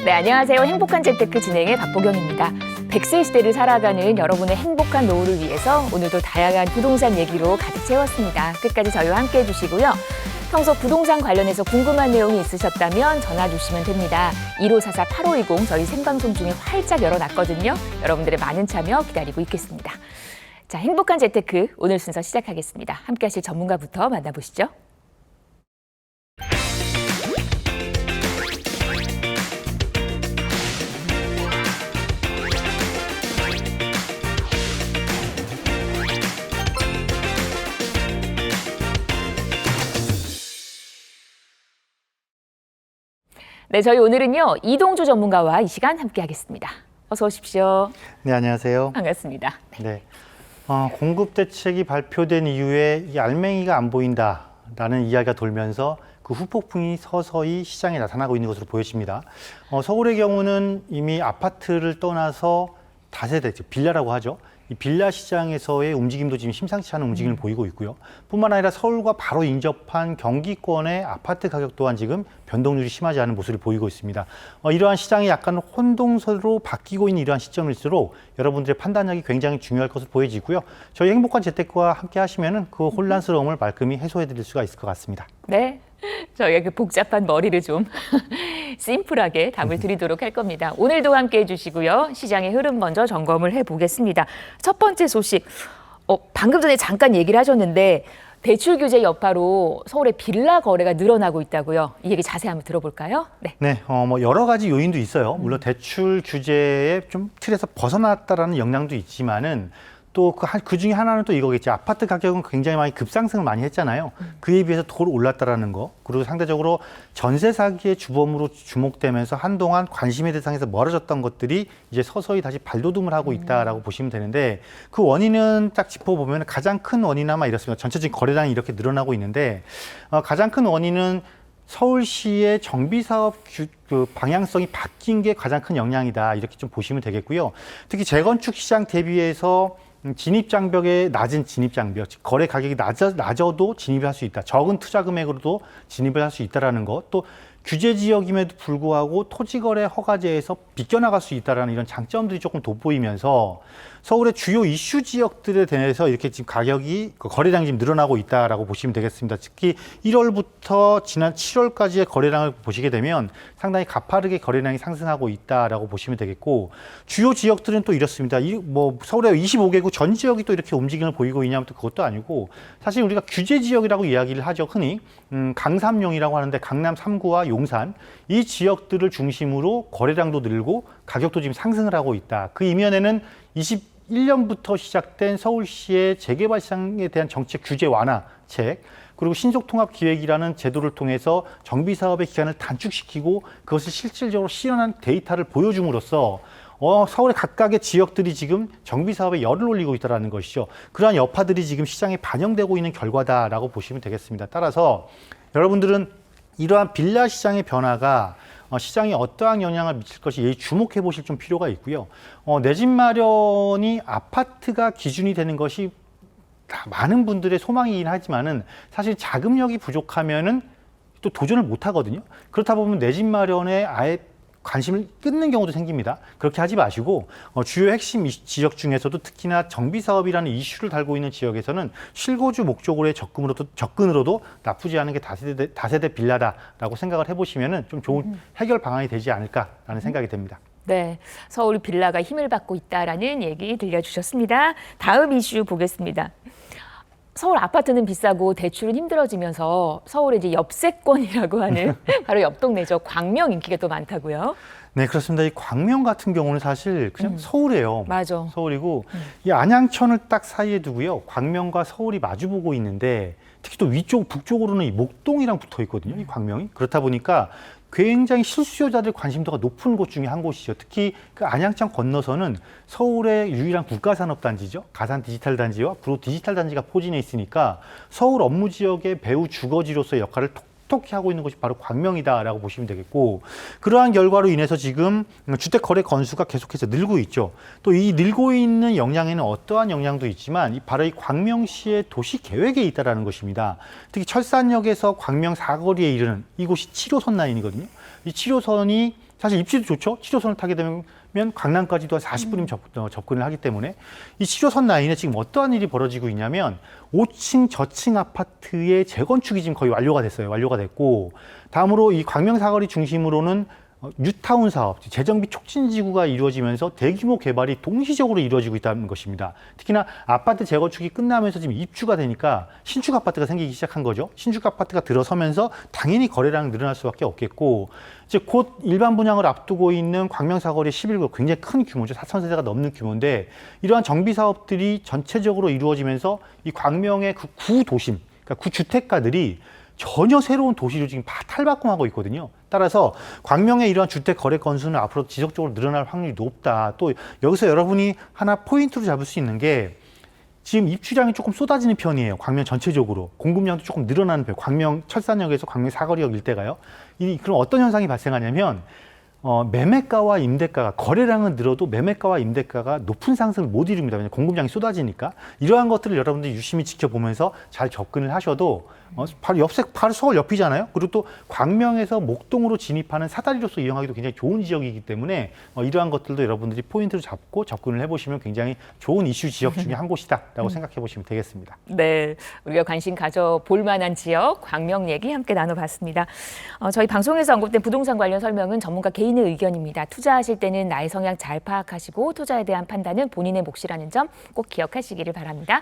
네, 안녕하세요. 행복한 재테크 진행의 박보경입니다. 100세 시대를 살아가는 여러분의 행복한 노후를 위해서 오늘도 다양한 부동산 얘기로 가득 채웠습니다. 끝까지 저희와 함께해 주시고요. 평소 부동산 관련해서 궁금한 내용이 있으셨다면 전화 주시면 됩니다. 1544-8520 저희 생방송 중에 활짝 열어놨거든요. 여러분들의 많은 참여 기다리고 있겠습니다. 자, 행복한 재테크 오늘 순서 시작하겠습니다. 함께 하실 전문가부터 만나보시죠. 네, 저희 오늘은요 이동주 전문가와 이 시간 함께하겠습니다. 어서 오십시오. 네, 안녕하세요. 반갑습니다. 네, 공급 대책이 발표된 이후에 이 알맹이가 안 보인다라는 이야기가 돌면서 그 후폭풍이 서서히 시장에 나타나고 있는 것으로 보여집니다. 서울의 경우는 이미 아파트를 떠나서 다세대, 빌라라고 하죠. 이 빌라 시장에서의 움직임도 지금 심상치 않은 움직임을 보이고 있고요. 뿐만 아니라 서울과 바로 인접한 경기권의 아파트 가격 또한 지금 변동률이 심하지 않은 모습을 보이고 있습니다. 이러한 시장이 약간 혼동세로 바뀌고 있는 이러한 시점일수록 여러분들의 판단력이 굉장히 중요할 것으로 보여지고요. 저희 행복한 재테크와 함께 하시면은 그 혼란스러움을 말끔히 해소해 드릴 수가 있을 것 같습니다. 네, 저희가 그 복잡한 머리를 좀 심플하게 답을 드리도록 할 겁니다. 오늘도 함께해 주시고요. 시장의 흐름 먼저 점검을 해보겠습니다. 첫 번째 소식, 방금 전에 잠깐 얘기를 하셨는데 대출 규제 여파로 서울의 빌라 거래가 늘어나고 있다고요. 이 얘기 자세히 한번 들어볼까요? 네, 여러 가지 요인도 있어요. 물론 대출 규제의 좀 틀에서 벗어났다라는 영향도 있지만은 또 그 중에 하나는 또 이거겠죠. 아파트 가격은 굉장히 많이 급상승을 많이 했잖아요. 그에 비해서 더 올랐다라는 거. 그리고 상대적으로 전세 사기의 주범으로 주목되면서 한동안 관심의 대상에서 멀어졌던 것들이 이제 서서히 다시 발돋움을 하고 있다라고 보시면 되는데 그 원인은 딱 짚어보면 가장 큰 원인은 아마 이렇습니다. 전체적인 거래량이 이렇게 늘어나고 있는데 가장 큰 원인은 서울시의 정비사업 그 방향성이 바뀐 게 가장 큰 영향이다. 이렇게 좀 보시면 되겠고요. 특히 재건축 시장 대비해서 진입장벽의 낮은 진입장벽, 즉 거래 가격이 낮아도 진입을 할 수 있다. 적은 투자 금액으로도 진입을 할 수 있다는 것. 또 규제 지역임에도 불구하고 토지거래 허가제에서 비껴나갈 수 있다는 이런 장점들이 조금 돋보이면서 서울의 주요 이슈 지역들에 대해서 이렇게 지금 가격이 거래량이 지금 늘어나고 있다라고 보시면 되겠습니다. 특히 1월부터 지난 7월까지의 거래량을 보시게 되면 상당히 가파르게 거래량이 상승하고 있다라고 보시면 되겠고 주요 지역들은 또 이렇습니다. 서울의 25개구 전 지역이 또 이렇게 움직임을 보이고 있냐면 또 그것도 아니고 사실 우리가 규제 지역이라고 이야기를 하죠. 흔히 강삼용이라고 하는데 강남 3구와 용산 이 지역들을 중심으로 거래량도 늘고 가격도 지금 상승을 하고 있다. 그 이면에는 21년부터 시작된 서울시의 재개발 시장에 대한 정책 규제 완화책 그리고 신속통합기획이라는 제도를 통해서 정비사업의 기간을 단축시키고 그것을 실질적으로 실현한 데이터를 보여줌으로써 서울의 각각의 지역들이 지금 정비사업에 열을 올리고 있다는 것이죠. 그러한 여파들이 지금 시장에 반영되고 있는 결과다라고 보시면 되겠습니다. 따라서 여러분들은 이러한 빌라 시장의 변화가 시장에 어떠한 영향을 미칠 것이 주목해 보실 좀 필요가 있고요. 내 집 마련이 아파트가 기준이 되는 것이 많은 분들의 소망이긴 하지만은 사실 자금력이 부족하면은 또 도전을 못 하거든요. 그렇다 보면 내 집 마련에 아예 관심을 끊는 경우도 생깁니다. 그렇게 하지 마시고 주요 핵심 지역 중에서도 특히나 정비사업이라는 이슈를 달고 있는 지역에서는 실거주 목적으로의 접근으로도 나쁘지 않은 게 다세대 빌라다라고 생각을 해보시면 좀 좋은 해결 방안이 되지 않을까라는 생각이 듭니다. 네, 서울 빌라가 힘을 받고 있다라는 얘기 들려주셨습니다. 다음 이슈 보겠습니다. 서울 아파트는 비싸고 대출은 힘들어지면서 서울의 이제 옆세권이라고 하는 바로 옆 동네죠. 광명 인기가 또 많다고요? 네, 그렇습니다. 이 광명 같은 경우는 사실 그냥 서울이에요. 맞아. 서울이고 이 안양천을 딱 사이에 두고요. 광명과 서울이 마주보고 있는데 특히 또 위쪽 북쪽으로는 이 목동이랑 붙어 있거든요. 이 광명이. 그렇다 보니까 굉장히 실수요자들 관심도가 높은 곳 중에 한 곳이죠. 특히 그 안양천 건너서는 서울의 유일한 국가산업단지죠. 가산 디지털 단지와 구로 디지털 단지가 포진해 있으니까 서울 업무 지역의 배후 주거지로서의 역할을 톡톡히 하고 있는 곳이 바로 광명이다라고 보시면 되겠고 그러한 결과로 인해서 지금 주택 거래 건수가 계속해서 늘고 있죠. 또 이 늘고 있는 영향에는 어떠한 영향도 있지만 바로 이 광명시의 도시 계획에 있다라는 것입니다. 특히 철산역에서 광명 사거리에 이르는 이곳이 7호선 라인이거든요. 이 7호선이 사실 입지도 좋죠. 7호선을 타게 되면 강남까지도 한 40분이면 접근을 하기 때문에 이 7호선 라인에 지금 어떠한 일이 벌어지고 있냐면 5층 저층 아파트의 재건축이 지금 거의 완료가 됐어요. 완료가 됐고 다음으로 이 광명사거리 중심으로는 뉴타운 사업, 재정비 촉진지구가 이루어지면서 대규모 개발이 동시적으로 이루어지고 있다는 것입니다. 특히나 아파트 재건축이 끝나면서 지금 입주가 되니까 신축 아파트가 생기기 시작한 거죠. 신축 아파트가 들어서면서 당연히 거래량이 늘어날 수밖에 없겠고 이제 곧 일반 분양을 앞두고 있는 광명사거리 11구 굉장히 큰 규모죠. 4,000세대가 넘는 규모인데 이러한 정비 사업들이 전체적으로 이루어지면서 이 광명의 그 구도심, 그러니까 구주택가들이 전혀 새로운 도시로 지금 탈바꿈하고 있거든요. 따라서 광명의 이러한 주택 거래 건수는 앞으로 지속적으로 늘어날 확률이 높다. 또 여기서 여러분이 하나 포인트로 잡을 수 있는 게 지금 입주량이 조금 쏟아지는 편이에요. 광명 전체적으로. 공급량도 조금 늘어나는 편. 광명 철산역에서 광명 사거리역 일대가요. 그럼 어떤 현상이 발생하냐면 매매가와 임대가가 거래량은 늘어도 매매가와 임대가가 높은 상승을 못 이룹니다. 왜냐하면 공급량이 쏟아지니까. 이러한 것들을 여러분들이 유심히 지켜보면서 잘 접근을 하셔도 바로 서울 옆이잖아요. 그리고 또 광명에서 목동으로 진입하는 사다리로서 이용하기도 굉장히 좋은 지역이기 때문에 이러한 것들도 여러분들이 포인트를 잡고 접근을 해보시면 굉장히 좋은 이슈 지역 중에 한 곳이다라고 생각해 보시면 되겠습니다. 네, 우리가 관심 가져볼 만한 지역, 광명 얘기 함께 나눠봤습니다. 저희 방송에서 언급된 부동산 관련 설명은 전문가 개인의 의견입니다. 투자하실 때는 나의 성향 잘 파악하시고 투자에 대한 판단은 본인의 몫이라는 점 꼭 기억하시기를 바랍니다.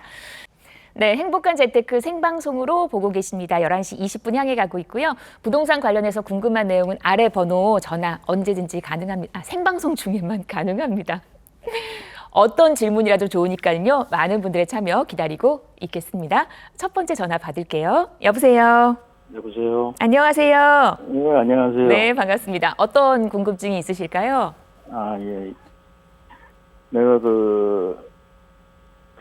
네, 행복한 재테크 생방송으로 보고 계십니다. 11시 20분 향해 가고 있고요. 부동산 관련해서 궁금한 내용은 아래 번호, 전화 언제든지 가능합니다. 생방송 중에만 가능합니다. 어떤 질문이라도 좋으니까요. 많은 분들의 참여 기다리고 있겠습니다. 첫 번째 전화 받을게요. 여보세요. 여보세요. 안녕하세요. 네, 안녕하세요. 네, 반갑습니다. 어떤 궁금증이 있으실까요? 예. 내가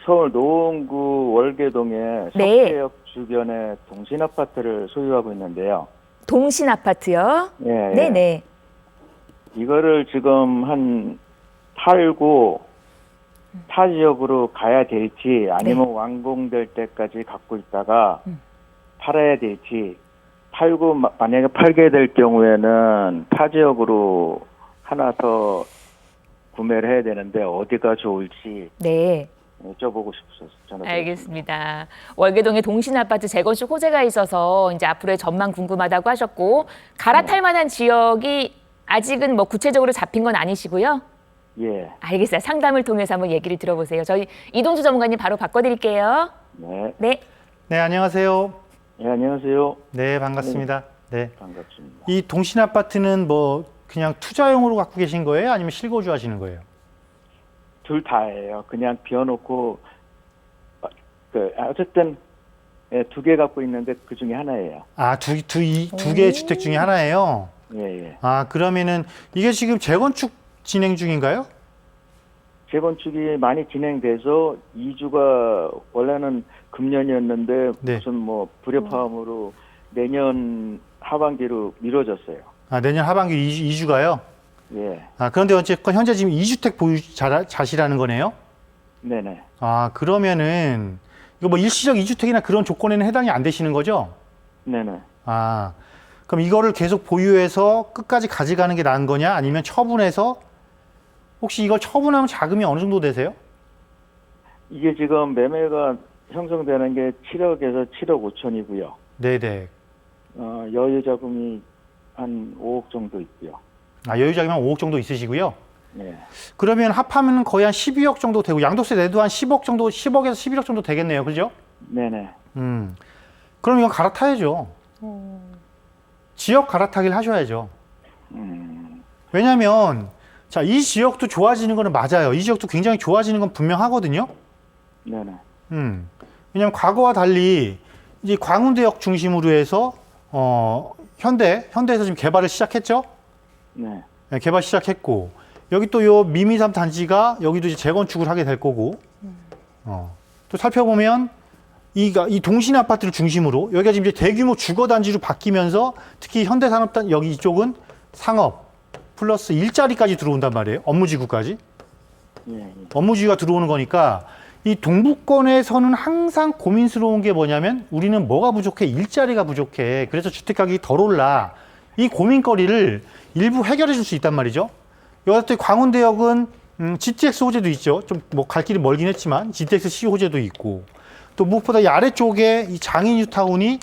서울 노원구 월계동의 네. 석대역 주변에 동신 아파트를 소유하고 있는데요. 동신 아파트요? 예, 네네. 이거를 지금 팔고 타 지역으로 가야 될지 아니면 완공될 때까지 갖고 있다가 팔아야 될지 만약에 팔게 될 경우에는 타 지역으로 하나 더 구매를 해야 되는데 어디가 좋을지 네. 여쭤보고 싶어서 전화. 알겠습니다. 월계동에 동신 아파트 재건축 호재가 있어서 이제 앞으로의 전망 궁금하다고 하셨고 갈아탈 만한 지역이 아직은 뭐 구체적으로 잡힌 건 아니시고요. 예. 알겠어요. 상담을 통해서 한번 얘기를 들어보세요. 저희 이동주 전문가님 바로 바꿔드릴게요. 네. 네. 네, 안녕하세요. 네, 안녕하세요. 네, 반갑습니다. 네. 반갑습니다. 이 동신 아파트는 그냥 투자용으로 갖고 계신 거예요? 아니면 실거주 하시는 거예요? 둘 다예요. 그냥 비워놓고 어쨌든 두 개 갖고 있는데 그 중에 하나예요. 두 개의 주택 중에 하나예요? 예. 그러면은 이게 지금 재건축 진행 중인가요? 재건축이 많이 진행돼서 이주가 원래는 금년이었는데 네. 무슨 불협화음으로 내년 하반기로 미뤄졌어요. 내년 하반기 이주가요? 예. 그런데 어쨌건 현재 지금 2주택 보유자시라는 거네요? 네네. 그러면은 이거 일시적 2주택이나 그런 조건에는 해당이 안 되시는 거죠? 네네. 그럼 이거를 계속 보유해서 끝까지 가져가는 게 나은 거냐? 아니면 처분해서 혹시 이걸 처분하면 자금이 어느 정도 되세요? 이게 지금 매매가 형성되는 게 7억에서 7억 5천이고요. 네네. 여유 자금이 한 5억 정도 있고요. 여유 자금이 한 5억 정도 있으시고요. 네. 그러면 합하면 거의 한 12억 정도 되고 양도세 내도 한 10억 정도, 10억에서 11억 정도 되겠네요. 그죠? 네네. 그럼 이건 갈아타야죠. 지역 갈아타기를 하셔야죠. 왜냐하면 이 지역도 좋아지는 거는 맞아요. 이 지역도 굉장히 좋아지는 건 분명하거든요. 네네. 왜냐하면 과거와 달리 이제 광운대역 중심으로 해서 현대에서 지금 개발을 시작했죠. 네. 네, 개발 시작했고 여기 또 요 미미삼 단지가 여기도 이제 재건축을 하게 될 거고 또 살펴보면 이 동신 아파트를 중심으로 여기가 지금 이제 대규모 주거 단지로 바뀌면서 특히 현대산업단 여기 이쪽은 상업 플러스 일자리까지 들어온단 말이에요. 업무지구까지. 예. 업무지구가 들어오는 거니까 이 동부권에서는 항상 고민스러운 게 뭐냐면 우리는 뭐가 부족해? 일자리가 부족해. 그래서 주택 가격이 덜 올라. 이 고민거리를 일부 해결해 줄 수 있단 말이죠. 여기 광운대역은 GTX 호재도 있죠. 좀 뭐 갈 길이 멀긴 했지만 GTX-C 호재도 있고, 또 무엇보다 이 아래쪽에 이 장인 뉴타운이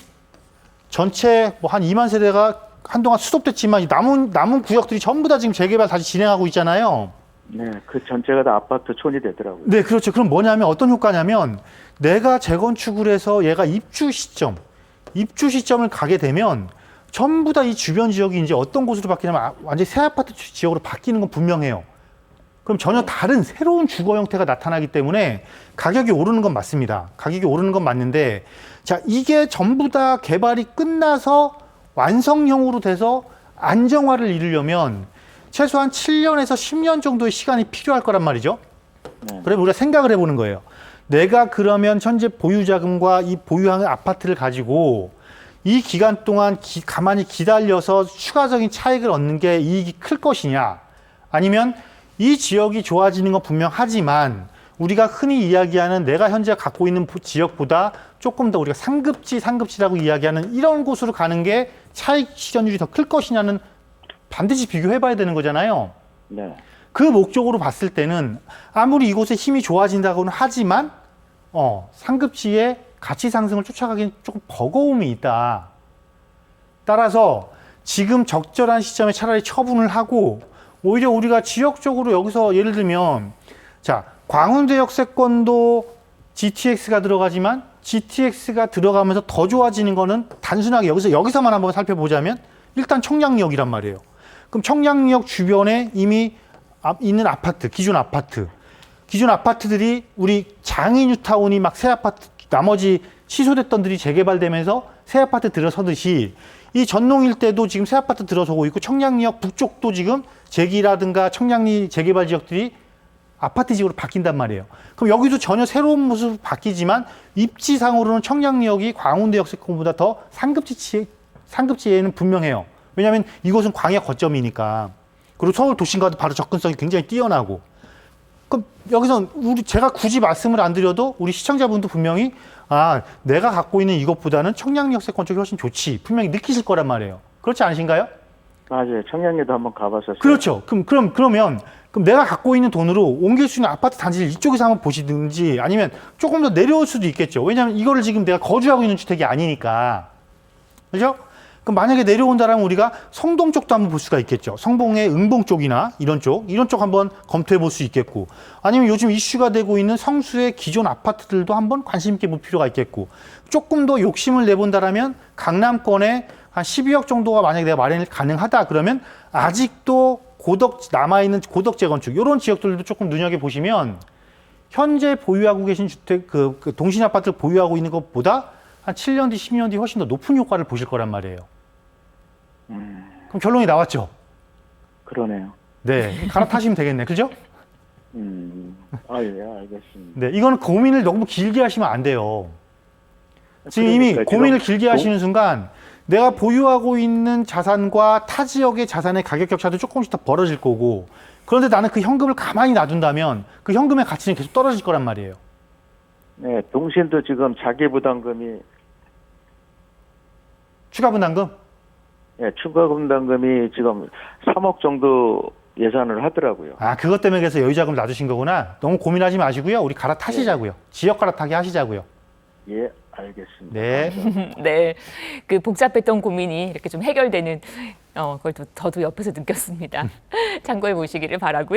전체 뭐 한 2만 세대가 한동안 수습됐지만 이 남은 구역들이 전부 다 지금 재개발 다시 진행하고 있잖아요. 네, 그 전체가 다 아파트촌이 되더라고요. 네, 그렇죠. 그럼 뭐냐면 어떤 효과냐면 내가 재건축을 해서 얘가 입주 시점을 가게 되면 전부 다 이 주변 지역이 이제 어떤 곳으로 바뀌냐면 완전히 새 아파트 지역으로 바뀌는 건 분명해요. 그럼 전혀 다른 새로운 주거 형태가 나타나기 때문에 가격이 오르는 건 맞습니다. 가격이 오르는 건 맞는데, 자, 이게 전부 다 개발이 끝나서 완성형으로 돼서 안정화를 이루려면 최소한 7년에서 10년 정도의 시간이 필요할 거란 말이죠. 네. 그러면 우리가 생각을 해보는 거예요. 내가 그러면 현재 보유자금과 이 보유한 아파트를 가지고 이 기간 동안 가만히 기다려서 추가적인 차익을 얻는 게 이익이 클 것이냐, 아니면 이 지역이 좋아지는 건 분명하지만 우리가 흔히 이야기하는 내가 현재 갖고 있는 지역보다 조금 더 우리가 상급지라고 이야기하는 이런 곳으로 가는 게 차익 실현율이 더 클 것이냐는 반드시 비교해봐야 되는 거잖아요. 네. 그 목적으로 봤을 때는 아무리 이곳의 힘이 좋아진다고는 하지만 상급지의 가치 상승을 쫓아가기는 조금 버거움이 있다. 따라서 지금 적절한 시점에 차라리 처분을 하고 오히려 우리가 지역적으로 여기서 예를 들면, 자, 광운대 역세권도 GTX가 들어가지만 GTX가 들어가면서 더 좋아지는 거는 단순하게 여기서만 한번 살펴보자면 일단 청량리역이란 말이에요. 그럼 청량리역 주변에 이미 있는 아파트, 기존 아파트들이 우리 장인 뉴타운이 막 새 아파트, 나머지 취소됐던들이 재개발되면서 새 아파트 들어서듯이 이 전농 일대도 지금 새 아파트 들어서고 있고, 청량리역 북쪽도 지금 제기라든가 청량리 재개발 지역들이 아파트 지역으로 바뀐단 말이에요. 그럼 여기도 전혀 새로운 모습으로 바뀌지만 입지상으로는 청량리역이 광운대 역세권보다 더 상급지에는 분명해요. 왜냐하면 이곳은 광역 거점이니까. 그리고 서울 도심과도 바로 접근성이 굉장히 뛰어나고. 그럼 여기서 제가 굳이 말씀을 안 드려도 우리 시청자분도 분명히 내가 갖고 있는 이것보다는 청량리 역세권 쪽이 훨씬 좋지, 분명히 느끼실 거란 말이에요. 그렇지 않으신가요? 맞아요. 청량리도 한번 가봤었어요. 그렇죠. 그러면 내가 갖고 있는 돈으로 옮길 수 있는 아파트 단지를 이쪽에서 한번 보시든지, 아니면 조금 더 내려올 수도 있겠죠. 왜냐하면 이거를 지금 내가 거주하고 있는 주택이 아니니까. 그죠? 그럼 만약에 내려온다라면 우리가 성동 쪽도 한번 볼 수가 있겠죠. 성봉의 응봉 쪽이나 이런 쪽 한번 검토해 볼 수 있겠고, 아니면 요즘 이슈가 되고 있는 성수의 기존 아파트들도 한번 관심 있게 볼 필요가 있겠고, 조금 더 욕심을 내본다라면 강남권에 한 12억 정도가 만약에 내가 마련이 가능하다 그러면 아직도 남아있는 고덕 재건축 이런 지역들도 조금 눈여겨보시면 현재 보유하고 계신 주택, 그 동신 아파트를 보유하고 있는 것보다 한 7년 뒤, 10년 뒤 훨씬 더 높은 효과를 보실 거란 말이에요. 그럼 결론이 나왔죠? 그러네요. 네. 갈아타시면 되겠네. 그죠? 예, 알겠습니다. 네. 이거는 고민을 너무 길게 하시면 안 돼요. 지금 이미 그러니까 고민을 지금 길게 하시는 순간 내가 보유하고 있는 자산과 타 지역의 자산의 가격 격차도 조금씩 더 벌어질 거고, 그런데 나는 그 현금을 가만히 놔둔다면 그 현금의 가치는 계속 떨어질 거란 말이에요. 네, 동신도 지금 자기 부담금이 추가 분담금? 추가 분담금이 지금 3억 정도 예산을 하더라고요. 그것 때문에 그래서 여유자금 놔두신 거구나. 너무 고민하지 마시고요. 우리 갈아타시자고요. 지역 갈아타기 하시자고요. 예, 알겠습니다. 네. 네, 그 복잡했던 고민이 이렇게 좀 해결되는 그걸 저도 옆에서 느꼈습니다. 참고해 보시기를 바라고요.